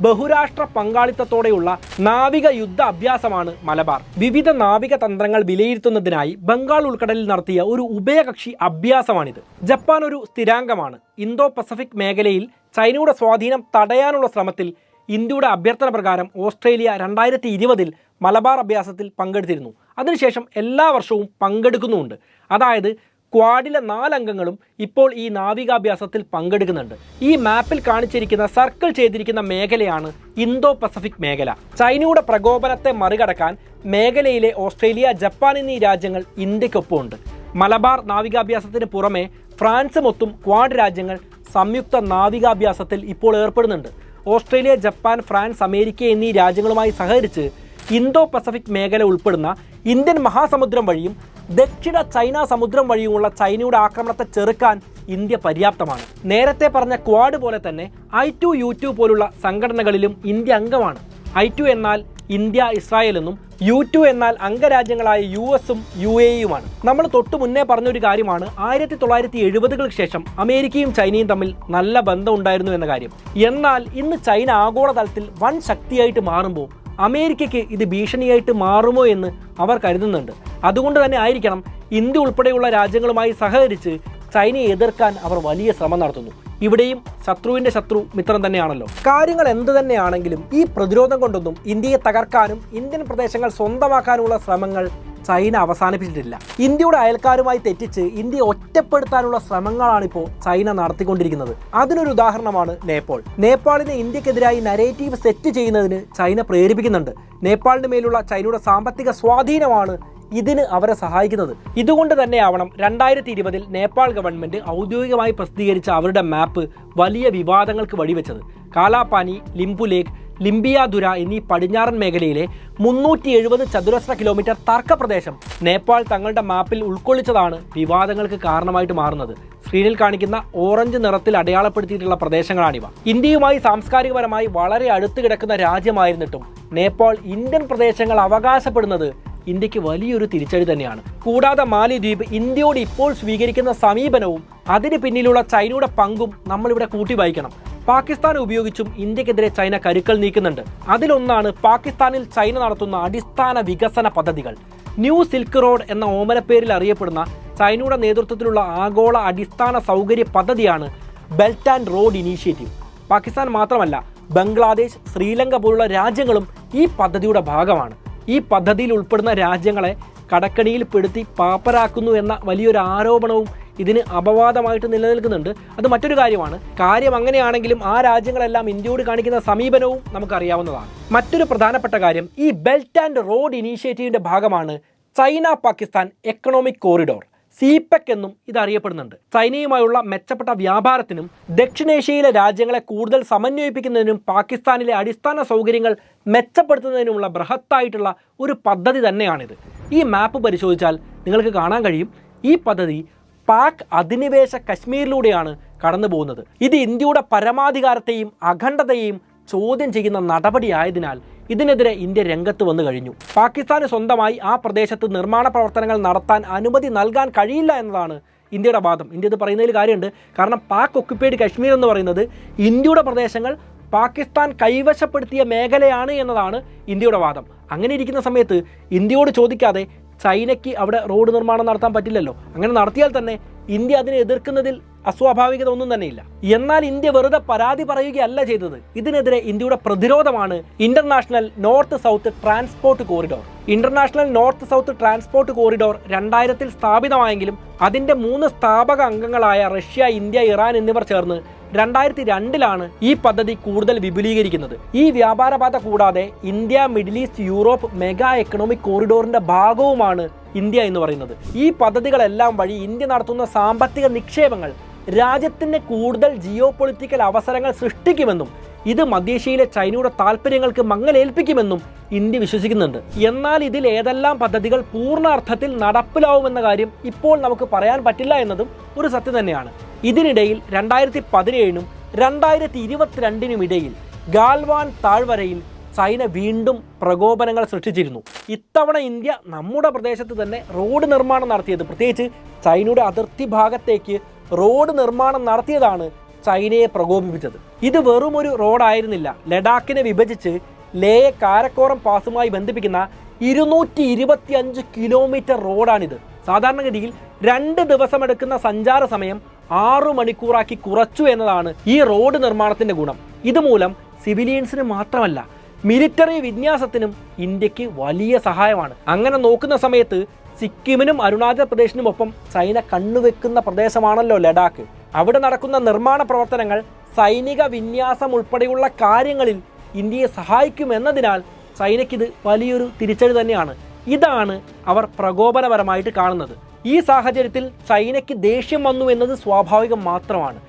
ബഹുരാഷ്ട്ര പങ്കാളിത്തത്തോടെയുള്ള നാവിക യുദ്ധ അഭ്യാസമാണ് മലബാർ. വിവിധ നാവിക തന്ത്രങ്ങൾ വിലയിരുത്തുന്നതിനായി ബംഗാൾ ഉൾക്കടലിൽ നടത്തിയ ഒരു ഉഭയകക്ഷി അഭ്യാസമാണിത്. ജപ്പാൻ ഒരു സ്ഥിരാംഗമാണ്. ഇന്തോ പസഫിക് മേഖലയിൽ ചൈനയുടെ സ്വാധീനം തടയാനുള്ള ശ്രമത്തിൽ ഇന്ത്യയുടെ അഭ്യർത്ഥന പ്രകാരം ഓസ്ട്രേലിയ 2020 മലബാർ അഭ്യാസത്തിൽ പങ്കെടുത്തിരുന്നു. അതിനുശേഷം എല്ലാ വർഷവും പങ്കെടുക്കുന്നുമുണ്ട്. അതായത് ക്വാഡിലെ 4 അംഗങ്ങളും ഇപ്പോൾ ഈ നാവികാഭ്യാസത്തിൽ പങ്കെടുക്കുന്നുണ്ട്. ഈ മാപ്പിൽ കാണിച്ചിരിക്കുന്ന സർക്കിൾ ചെയ്തിരിക്കുന്ന മേഖലയാണ് ഇന്തോ പസഫിക് മേഖല. ചൈനയുടെ പ്രകോപനത്തെ മറികടക്കാൻ മേഖലയിലെ ഓസ്ട്രേലിയ, ജപ്പാൻ എന്നീ രാജ്യങ്ങൾ ഇന്ത്യക്കൊപ്പമുണ്ട്. മലബാർ നാവികാഭ്യാസത്തിന് പുറമെ ഫ്രാൻസ് മൊത്തം ക്വാഡ് രാജ്യങ്ങൾ സംയുക്ത നാവികാഭ്യാസത്തിൽ ഇപ്പോൾ ഏർപ്പെടുന്നുണ്ട്. ഓസ്ട്രേലിയ, ജപ്പാൻ, ഫ്രാൻസ്, അമേരിക്ക എന്നീ രാജ്യങ്ങളുമായി സഹകരിച്ച് ഇന്തോ പസഫിക് മേഖല ഉൾപ്പെടുന്ന ഇന്ത്യൻ മഹാസമുദ്രം വഴിയും ദക്ഷിണ ചൈന സമുദ്രം വഴിയുമുള്ള ചൈനയുടെ ആക്രമണത്തെ ചെറുക്കാൻ ഇന്ത്യ പര്യാപ്തമാണ്. നേരത്തെ പറഞ്ഞ ക്വാഡ് പോലെ തന്നെ I2U2 പോലുള്ള സംഘടനകളിലും ഇന്ത്യ അംഗമാണ്. I2 എന്നാൽ ഇന്ത്യ, ഇസ്രായേൽ എന്നും U2 എന്നാൽ അംഗരാജ്യങ്ങളായ US-ഉം UAE-യുമാണ്. നമ്മൾ തൊട്ടു മുന്നേ പറഞ്ഞൊരു കാര്യമാണ് 1970-കൾക്ക് ശേഷം അമേരിക്കയും ചൈനയും തമ്മിൽ നല്ല ബന്ധം ഉണ്ടായിരുന്നു എന്ന കാര്യം. എന്നാൽ ഇന്ന് ചൈന ആഗോളതലത്തിൽ വൻ ശക്തിയായിട്ട് മാറുമ്പോൾ അമേരിക്കയ്ക്ക് ഇത് ഭീഷണിയായിട്ട് മാറുമോ എന്ന് അവർ കരുതുന്നുണ്ട്. അതുകൊണ്ട് തന്നെ ആയിരിക്കണം ഇന്ത്യ ഉൾപ്പെടെയുള്ള രാജ്യങ്ങളുമായി സഹകരിച്ച് ചൈനയെ എതിർക്കാൻ അവർ വലിയ ശ്രമം നടത്തുന്നു. ഇവിടെയും ശത്രുവിൻ്റെ ശത്രു മിത്രം തന്നെയാണല്ലോ. കാര്യങ്ങൾ എന്ത് തന്നെയാണെങ്കിലും ഈ പ്രതിരോധം കൊണ്ടൊന്നും ഇന്ത്യയെ തകർക്കാനും ഇന്ത്യൻ പ്രദേശങ്ങൾ സ്വന്തമാക്കാനുള്ള ശ്രമങ്ങൾ ചൈന അവസാനിപ്പിച്ചിട്ടില്ല. ഇന്ത്യയുടെ അയൽക്കാരുമായി തെറ്റിച്ച് ഇന്ത്യയെ ഒറ്റപ്പെടുത്താനുള്ള ശ്രമങ്ങളാണിപ്പോൾ ചൈന നടത്തിക്കൊണ്ടിരിക്കുന്നത്. അതിനൊരു ഉദാഹരണമാണ് നേപ്പാൾ. നേപ്പാളിനെ ഇന്ത്യക്കെതിരായി നരേറ്റീവ് സെറ്റ് ചെയ്യുന്നതിന് ചൈന പ്രേരിപ്പിക്കുന്നുണ്ട്. നേപ്പാളിന് മേലുള്ള ചൈനയുടെ സാമ്പത്തിക സ്വാധീനമാണ് ഇതിന് അവരെ സഹായിക്കുന്നത്. ഇതുകൊണ്ട് തന്നെയാവണം 2020 നേപ്പാൾ ഗവൺമെന്റ് ഔദ്യോഗികമായി പ്രസിദ്ധീകരിച്ച അവരുടെ മാപ്പ് വലിയ വിവാദങ്ങൾക്ക് വഴിവെച്ചത്. കാലാപാനി, ലിംബു ലേക്ക്, ലിംബിയാദുര എന്നീ പടിഞ്ഞാറൻ മേഖലയിലെ 370 ചതുരശ്ര കിലോമീറ്റർ തർക്കപ്രദേശം നേപ്പാൾ തങ്ങളുടെ മാപ്പിൽ ഉൾക്കൊള്ളിച്ചതാണ് വിവാദങ്ങൾക്ക് കാരണമായിട്ട് മാറുന്നത്. സ്ക്രീനിൽ കാണിക്കുന്ന ഓറഞ്ച് നിറത്തിൽ അടയാളപ്പെടുത്തിയിട്ടുള്ള പ്രദേശങ്ങളാണിവ. ഇന്ത്യയുമായി സാംസ്കാരികപരമായി വളരെ അടുത്ത് കിടക്കുന്ന രാജ്യമായിരുന്നിട്ടും നേപ്പാൾ ഇന്ത്യൻ പ്രദേശങ്ങൾ അവകാശപ്പെടുന്നത് ഇന്ത്യക്ക് വലിയൊരു തിരിച്ചടി തന്നെയാണ്. കൂടാതെ മാലിദ്വീപ് ഇന്ത്യയോട് ഇപ്പോൾ സ്വീകരിക്കുന്ന സമീപനവും അതിന് പിന്നിലുള്ള ചൈനയുടെ പങ്കും നമ്മളിവിടെ കൂട്ടി വായിക്കണം. പാകിസ്ഥാൻ ഉപയോഗിച്ചും ഇന്ത്യക്കെതിരെ ചൈന കരുക്കൾ നീക്കുന്നുണ്ട്. അതിലൊന്നാണ് പാകിസ്ഥാനിൽ ചൈന നടത്തുന്ന അടിസ്ഥാന വികസന പദ്ധതികൾ. ന്യൂ സിൽക്ക് റോഡ് എന്ന ഓമനപ്പേരിൽ അറിയപ്പെടുന്ന ചൈനയുടെ നേതൃത്വത്തിലുള്ള ആഗോള അടിസ്ഥാന സൗകര്യ പദ്ധതിയാണ് belt and road initiative. Pakistan മാത്രമല്ല, ബംഗ്ലാദേശ്, ശ്രീലങ്ക പോലുള്ള രാജ്യങ്ങളും ഈ പദ്ധതിയുടെ ഭാഗമാണ്. ഈ പദ്ധതിയിൽ ഉൾപ്പെടുന്ന രാജ്യങ്ങളെ കടക്കണിയിൽ പെടുത്തി പാപ്പരാക്കുന്നു എന്ന വലിയൊരു ആരോപണവും ഇതിന് അപവാദമായിട്ട് നിലനിൽക്കുന്നുണ്ട്. അത് മറ്റൊരു കാര്യമാണ്. കാര്യം അങ്ങനെയാണെങ്കിലും ആ രാജ്യങ്ങളെല്ലാം ഇന്ത്യയോട് കാണിക്കുന്ന സമീപനവും നമുക്കറിയാവുന്നതാണ്. മറ്റൊരു പ്രധാനപ്പെട്ട കാര്യം, ഈ ബെൽറ്റ് ആൻഡ് റോഡ് ഇനീഷ്യേറ്റീവിൻ്റെ ഭാഗമാണ് ചൈന പാകിസ്ഥാൻ എക്കണോമിക് കോറിഡോർ, സിപെക് എന്നും ഇത് അറിയപ്പെടുന്നുണ്ട്. ചൈനയുമായുള്ള മെച്ചപ്പെട്ട വ്യാപാരത്തിനും ദക്ഷിണേഷ്യയിലെ രാജ്യങ്ങളെ കൂടുതൽ സമന്വയിപ്പിക്കുന്നതിനും പാകിസ്ഥാനിലെ അടിസ്ഥാന സൗകര്യങ്ങൾ മെച്ചപ്പെടുത്തുന്നതിനുമുള്ള ബൃഹത്തായിട്ടുള്ള ഒരു പദ്ധതി തന്നെയാണിത്. ഈ മാപ്പ് പരിശോധിച്ചാൽ നിങ്ങൾക്ക് കാണാൻ കഴിയും, ഈ പദ്ധതി പാക് അധിനിവേശ കശ്മീരിലൂടെയാണ് കടന്നു പോകുന്നത്. ഇത് ഇന്ത്യയുടെ പരമാധികാരത്തെയും അഖണ്ഡതയെയും ചോദ്യം ചെയ്യുന്ന നടപടിയായതിനാൽ ഇതിനെതിരെ ഇന്ത്യ രംഗത്ത് വന്നു കഴിഞ്ഞു. പാകിസ്ഥാന് സ്വന്തമായി ആ പ്രദേശത്ത് നിർമ്മാണ പ്രവർത്തനങ്ങൾ നടത്താൻ അനുമതി നൽകാൻ കഴിയില്ല എന്നതാണ് ഇന്ത്യയുടെ വാദം. ഇന്ത്യ ഇത് പറയുന്നതിൽ കാര്യമുണ്ട്. കാരണം പാക് ഒക്യുപ്പൈഡ് കശ്മീർ എന്ന് പറയുന്നത് ഇന്ത്യയുടെ പ്രദേശങ്ങൾ പാകിസ്ഥാൻ കൈവശപ്പെടുത്തിയ മേഖലയാണ് എന്നതാണ് ഇന്ത്യയുടെ വാദം. അങ്ങനെ ഇരിക്കുന്ന സമയത്ത് ഇന്ത്യയോട് ചോദിക്കാതെ ചൈനയ്ക്ക് അവിടെ റോഡ് നിർമ്മാണം നടത്താൻ പറ്റില്ലല്ലോ. അങ്ങനെ നടത്തിയാൽ തന്നെ ഇന്ത്യ അതിനെ എതിർക്കുന്നതിൽ അസ്വാഭാവികത ഒന്നും തന്നെയില്ല. എന്നാൽ ഇന്ത്യ വെറുതെ പരാതി പറയുകയല്ല ചെയ്തത്. ഇതിനെതിരെ ഇന്ത്യയുടെ പ്രതിരോധമാണ് international north south transport corridor. International north south transport corridor 2000 സ്ഥാപിതമായെങ്കിലും അതിന്റെ 3 സ്ഥാപക അംഗങ്ങളായ റഷ്യ, ഇന്ത്യ, ഇറാൻ എന്നിവർ ചേർന്ന് 2002 ഈ പദ്ധതി കൂടുതൽ വിപുലീകരിക്കുന്നത്. ഈ വ്യാപാരപാത കൂടാതെ India, Middle East, Europe mega economic കോറിഡോറിന്റെ ഭാഗവുമാണ് ഇന്ത്യ എന്ന് പറയുന്നത്. ഈ പദ്ധതികളെല്ലാം വഴി ഇന്ത്യ നടത്തുന്ന സാമ്പത്തിക നിക്ഷേപങ്ങൾ രാജ്യത്തിന് കൂടുതൽ ജിയോ പൊളിറ്റിക്കൽ അവസരങ്ങൾ സൃഷ്ടിക്കുമെന്നും ഇത് മധ്യേഷ്യയിലെ ചൈനയുടെ താല്പര്യങ്ങൾക്ക് മങ്ങലേൽപ്പിക്കുമെന്നും ഇന്ത്യ വിശ്വസിക്കുന്നുണ്ട്. എന്നാൽ ഇതിൽ ഏതെല്ലാം പദ്ധതികൾ പൂർണ്ണാർത്ഥത്തിൽ നടപ്പിലാവുമെന്ന കാര്യം ഇപ്പോൾ നമുക്ക് പറയാൻ പറ്റില്ല എന്നതും ഒരു സത്യം തന്നെയാണ്. ഇതിനിടയിൽ 2017 2022 ഇടയിൽ ഗാൽവാൻ താഴ്വരയിൽ ചൈന വീണ്ടും പ്രകോപനങ്ങൾ സൃഷ്ടിച്ചിരുന്നു. ഇത്തവണ ഇന്ത്യ നമ്മുടെ പ്രദേശത്ത് തന്നെ റോഡ് നിർമ്മാണം നടത്തിയത്, പ്രത്യേകിച്ച് ചൈനയുടെ അതിർത്തി ഭാഗത്തേക്ക് റോഡ് നിർമ്മാണം നടത്തിയതാണ് ചൈനയെ പ്രകോപിപ്പിച്ചത്. ഇത് വെറും ഒരു റോഡായിരുന്നില്ല. ലഡാക്കിനെ വിഭജിച്ച് ലേയെ കാരക്കോറം പാസുമായി ബന്ധിപ്പിക്കുന്ന 225 കിലോമീറ്റർ റോഡാണിത്. സാധാരണഗതിയിൽ 2 ദിവസമെടുക്കുന്ന സഞ്ചാര സമയം 6 മണിക്കൂറാക്കി കുറച്ചു എന്നതാണ് ഈ റോഡ് നിർമ്മാണത്തിന്റെ ഗുണം. ഇതുമൂലം സിവിലിയൻസിന് മാത്രമല്ല, മിലിറ്ററി വിന്യാസത്തിനും ഇന്ത്യക്ക് വലിയ സഹായമാണ്. അങ്ങനെ നോക്കുന്ന സമയത്ത് സിക്കിമിനും അരുണാചൽ പ്രദേശിനുമൊപ്പം ചൈന കണ്ണുവെക്കുന്ന പ്രദേശമാണല്ലോ ലഡാക്ക്. അവിടെ നടക്കുന്ന നിർമ്മാണ പ്രവർത്തനങ്ങൾ സൈനിക വിന്യാസം ഉൾപ്പെടെയുള്ള കാര്യങ്ങളിൽ ഇന്ത്യയെ സഹായിക്കുമെന്നതിനാൽ ചൈനയ്ക്കിത് വലിയൊരു തിരിച്ചടി തന്നെയാണ്. ഇതാണ് അവർ പ്രകോപനപരമായിട്ട് കാണുന്നത്. ഈ സാഹചര്യത്തിൽ ചൈനയ്ക്ക് ദേഷ്യം വന്നു എന്നത് സ്വാഭാവികം മാത്രമാണ്.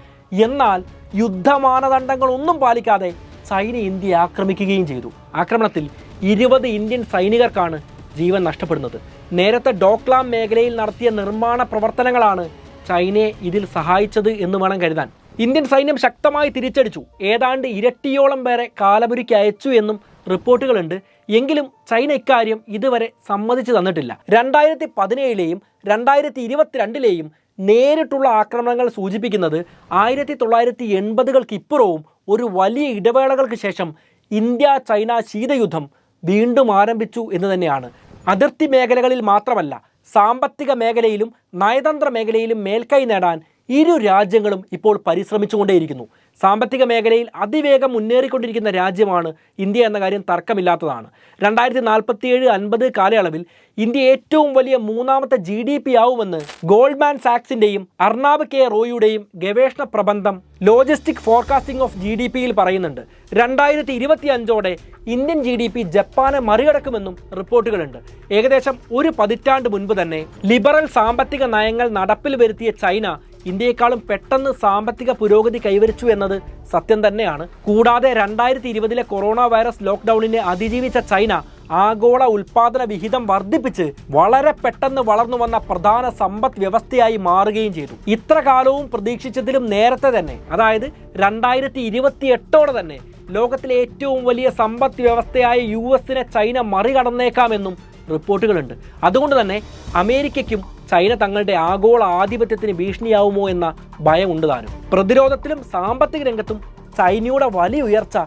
എന്നാൽ യുദ്ധമാനദണ്ഡങ്ങളൊന്നും പാലിക്കാതെ ചൈന ഇന്ത്യയെ ആക്രമിക്കുകയും ചെയ്തു. ആക്രമണത്തിൽ 20 ഇന്ത്യൻ സൈനികർക്കാണ് ജീവൻ നഷ്ടപ്പെടുന്നത്. നേരത്തെ ഡോക്ലാം മേഖലയിൽ നടത്തിയ നിർമ്മാണ പ്രവർത്തനങ്ങളാണ് ചൈനയെ ഇതിൽ സഹായിച്ചത് എന്ന് വേണം കരുതാൻ. ഇന്ത്യൻ സൈന്യം ശക്തമായി തിരിച്ചടിച്ചു. ഏതാണ്ട് ഇരട്ടിയോളം പേരെ കാലപുരിക്ക് അയച്ചു എന്നും റിപ്പോർട്ടുകളുണ്ട്. എങ്കിലും ചൈന ഇക്കാര്യം ഇതുവരെ സമ്മതിച്ചു തന്നിട്ടില്ല. 2017 2022 നേരിട്ടുള്ള ആക്രമണങ്ങൾ സൂചിപ്പിക്കുന്നത് 1980കൾക്ക് ഇപ്പുറവും ഒരു വലിയ ഇടവേളകൾക്ക് ശേഷം ഇന്ത്യ ചൈന ശീതയുദ്ധം വീണ്ടും ആരംഭിച്ചു എന്ന് തന്നെയാണ്. അതിർത്തി മേഖലകളിൽ മാത്രമല്ല, സാമ്പത്തിക മേഖലയിലും നയതന്ത്ര മേഖലയിലും മേൽക്കൈ നേടാൻ ഇരു രാജ്യങ്ങളും ഇപ്പോൾ പരിശ്രമിച്ചുകൊണ്ടേയിരിക്കുന്നു. സാമ്പത്തിക മേഖലയിൽ അതിവേഗം മുന്നേറിക്കൊണ്ടിരിക്കുന്ന രാജ്യമാണ് ഇന്ത്യ എന്ന കാര്യം തർക്കമില്ലാത്തതാണ്. 2047-50 കാലയളവിൽ ഇന്ത്യ ഏറ്റവും വലിയ മൂന്നാമത്തെ GDP ആവുമെന്ന് ഗോൾഡ്മാൻ സാക്സിൻ്റെയും അർണാബ് കെ റോയിയുടെയും ഗവേഷണ പ്രബന്ധം ലോജിസ്റ്റിക് ഫോർകാസ്റ്റിംഗ് ഓഫ് GDPയിൽ പറയുന്നുണ്ട്. 2025 ഇന്ത്യൻ GDP ജപ്പാനെ മറികടക്കുമെന്നും റിപ്പോർട്ടുകളുണ്ട്. ഏകദേശം ഒരു പതിറ്റാണ്ട് മുൻപ് തന്നെ ലിബറൽ സാമ്പത്തിക നയങ്ങൾ നടപ്പിൽ വരുത്തിയ ചൈന ഇന്ത്യയെക്കാളും പെട്ടെന്ന് സാമ്പത്തിക പുരോഗതി കൈവരിച്ചു എന്നത് സത്യം തന്നെയാണ്. കൂടാതെ 2020 കൊറോണ വൈറസ് ലോക്ക്ഡൌണിനെ അതിജീവിച്ച ചൈന ആഗോള ഉൽപാദന വിഹിതം വർദ്ധിപ്പിച്ച് വളരെ പെട്ടെന്ന് വളർന്നു വന്ന പ്രധാന സമ്പദ് വ്യവസ്ഥയായി മാറുകയും ചെയ്തു. ഇത്ര കാലവും പ്രതീക്ഷിച്ചതിലും നേരത്തെ തന്നെ, അതായത് 2028 തന്നെ ലോകത്തിലെ ഏറ്റവും വലിയ സമ്പദ് വ്യവസ്ഥയായ US-നെ ചൈന മറികടന്നേക്കാമെന്നും റിപ്പോർട്ടുകളുണ്ട്. അതുകൊണ്ട് തന്നെ അമേരിക്കയ്ക്കും ചൈന തങ്ങളുടെ ആഗോള ആധിപത്യത്തിന് ഭീഷണിയാവുമോ എന്ന ഭയം ഉണ്ട് താനും. പ്രതിരോധത്തിലും സാമ്പത്തിക രംഗത്തും ചൈനയുടെ വലിയ ഉയർച്ച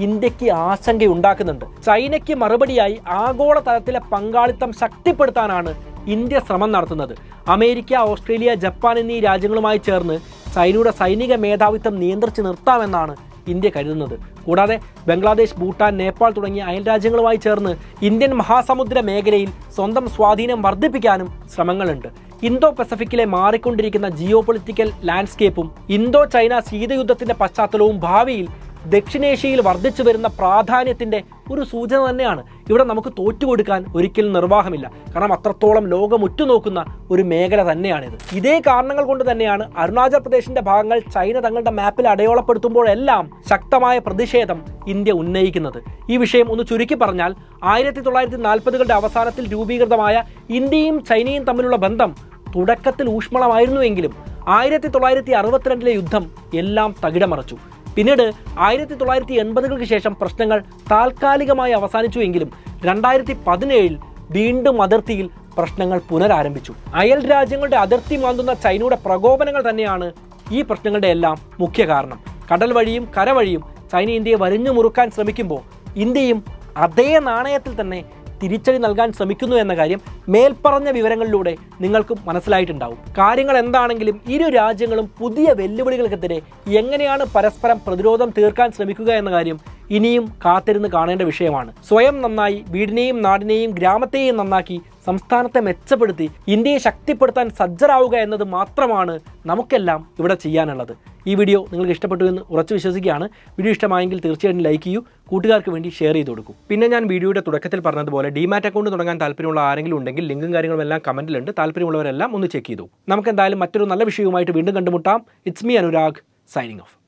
ഇന്ത്യക്ക് ആശങ്കയുണ്ടാക്കുന്നുണ്ട്. ചൈനയ്ക്ക് മറുപടിയായി ആഗോളതലത്തിലെ പങ്കാളിത്തം ശക്തിപ്പെടുത്താനാണ് ഇന്ത്യ ശ്രമം നടത്തുന്നത്. അമേരിക്ക, ഓസ്ട്രേലിയ, ജപ്പാൻ എന്നീ രാജ്യങ്ങളുമായി ചേർന്ന് ചൈനയുടെ സൈനിക മേധാവിത്വം നിയന്ത്രിച്ച് നിർത്താമെന്നാണ് ഇന്ത്യ കരുതുന്നത്. കൂടാതെ ബംഗ്ലാദേശ്, ഭൂട്ടാൻ, നേപ്പാൾ തുടങ്ങിയ അയൽ രാജ്യങ്ങളുമായി ചേർന്ന് ഇന്ത്യൻ മഹാസമുദ്ര മേഖലയിൽ സ്വന്തം സ്വാധീനം വർദ്ധിപ്പിക്കാനും ശ്രമങ്ങളുണ്ട്. ഇന്തോ പസഫിക്കിലെ മാറിക്കൊണ്ടിരിക്കുന്ന ജിയോ പൊളിറ്റിക്കൽ ലാൻഡ്സ്കേപ്പും ഇന്തോ ചൈന ശീതയുദ്ധത്തിന്റെ പശ്ചാത്തലവും ഭാവിയിൽ ദക്ഷിണേഷ്യയിൽ വർദ്ധിച്ചു വരുന്ന പ്രാധാന്യത്തിന്റെ ഒരു സൂചന തന്നെയാണ്. ഇവിടെ നമുക്ക് തോറ്റുകൊടുക്കാൻ ഒരിക്കലും നിർവാഹമില്ല. കാരണം അത്രത്തോളം ലോകം ഉറ്റുനോക്കുന്ന ഒരു മേഖല തന്നെയാണിത്. ഇതേ കാരണങ്ങൾ കൊണ്ട് തന്നെയാണ് അരുണാചൽ പ്രദേശിന്റെ ഭാഗങ്ങൾ ചൈന തങ്ങളുടെ മാപ്പിൽ അടയാളപ്പെടുത്തുമ്പോഴെല്ലാം ശക്തമായ പ്രതിഷേധം ഇന്ത്യ ഉന്നയിക്കുന്നത്. ഈ വിഷയം ഒന്ന് ചുരുക്കി പറഞ്ഞാൽ 1940കളുടെ അവസാനത്തിൽ രൂപീകൃതമായ ഇന്ത്യയും ചൈനയും തമ്മിലുള്ള ബന്ധം തുടക്കത്തിൽ ഊഷ്മളമായിരുന്നുവെങ്കിലും 1962 യുദ്ധം എല്ലാം തകിടമറിച്ചു. പിന്നീട് 1980കൾക്ക് ശേഷം പ്രശ്നങ്ങൾ താൽക്കാലികമായി അവസാനിച്ചുവെങ്കിലും 2017 വീണ്ടും അതിർത്തിയിൽ പ്രശ്നങ്ങൾ പുനരാരംഭിച്ചു. അയൽ രാജ്യങ്ങളുടെ അതിർത്തി മാന്തുന്ന ചൈനയുടെ പ്രകോപനങ്ങൾ തന്നെയാണ് ഈ പ്രശ്നങ്ങളുടെ എല്ലാം മുഖ്യ കാരണം. കടൽ വഴിയും കരവഴിയും ചൈന ഇന്ത്യയെ വരിഞ്ഞു മുറുക്കാൻ ശ്രമിക്കുമ്പോൾ ഇന്ത്യയും അതേ നാണയത്തിൽ തന്നെ തിരിച്ചടി നൽകാൻ ശ്രമിക്കുന്നു എന്ന കാര്യം മേൽപ്പറഞ്ഞ വിവരങ്ങളിലൂടെ നിങ്ങൾക്കും മനസ്സിലായിട്ടുണ്ടാവും. കാര്യങ്ങൾ എന്താണെങ്കിലും ഇരു രാജ്യങ്ങളും പുതിയ വെല്ലുവിളികൾക്കെതിരെ എങ്ങനെയാണ് പരസ്പരം പ്രതിരോധം തീർക്കാൻ ശ്രമിക്കുക എന്ന കാര്യം ഇനിയും കാത്തിരുന്ന് കാണേണ്ട വിഷയമാണ്. സ്വയം നന്നായി വീടിനെയും നാടിനെയും ഗ്രാമത്തെയും നന്നാക്കി സംസ്ഥാനത്തെ മെച്ചപ്പെടുത്തി ഇന്ത്യയെ ശക്തിപ്പെടുത്താൻ സജ്ജരാവുക എന്നത് മാത്രമാണ് നമുക്കെല്ലാം ഇവിടെ ചെയ്യാനുള്ളത്. ഈ വീഡിയോ നിങ്ങൾക്ക് ഇഷ്ടപ്പെട്ടു എന്ന് ഉറച്ചു വിശ്വസിക്കുകയാണ്. വീഡിയോ ഇഷ്ടമായെങ്കിൽ തീർച്ചയായിട്ടും ലൈക്ക് ചെയ്യൂ, കൂട്ടുകാർക്ക് വേണ്ടി ഷെയർ ചെയ്ത് കൊടുക്കും. പിന്നെ ഞാൻ വീഡിയോയുടെ തുടക്കത്തിൽ പറഞ്ഞതുപോലെ ഡിമാറ്റ് അക്കൗണ്ട് തുടങ്ങാൻ താല്പര്യമുള്ള ആരെങ്കിലും ഉണ്ടെങ്കിൽ ലിങ്കും കാര്യങ്ങളും എല്ലാം കമന്റിലുണ്ട്. താല്പര്യമുള്ളവരെല്ലാം ഒന്ന് ചെക്ക് ചെയ്തു. നമുക്ക് എന്തായാലും മറ്റൊരു നല്ല വിഷയവുമായിട്ട് വീണ്ടും കണ്ടുമുട്ടാം. It's me Anurag, signing off.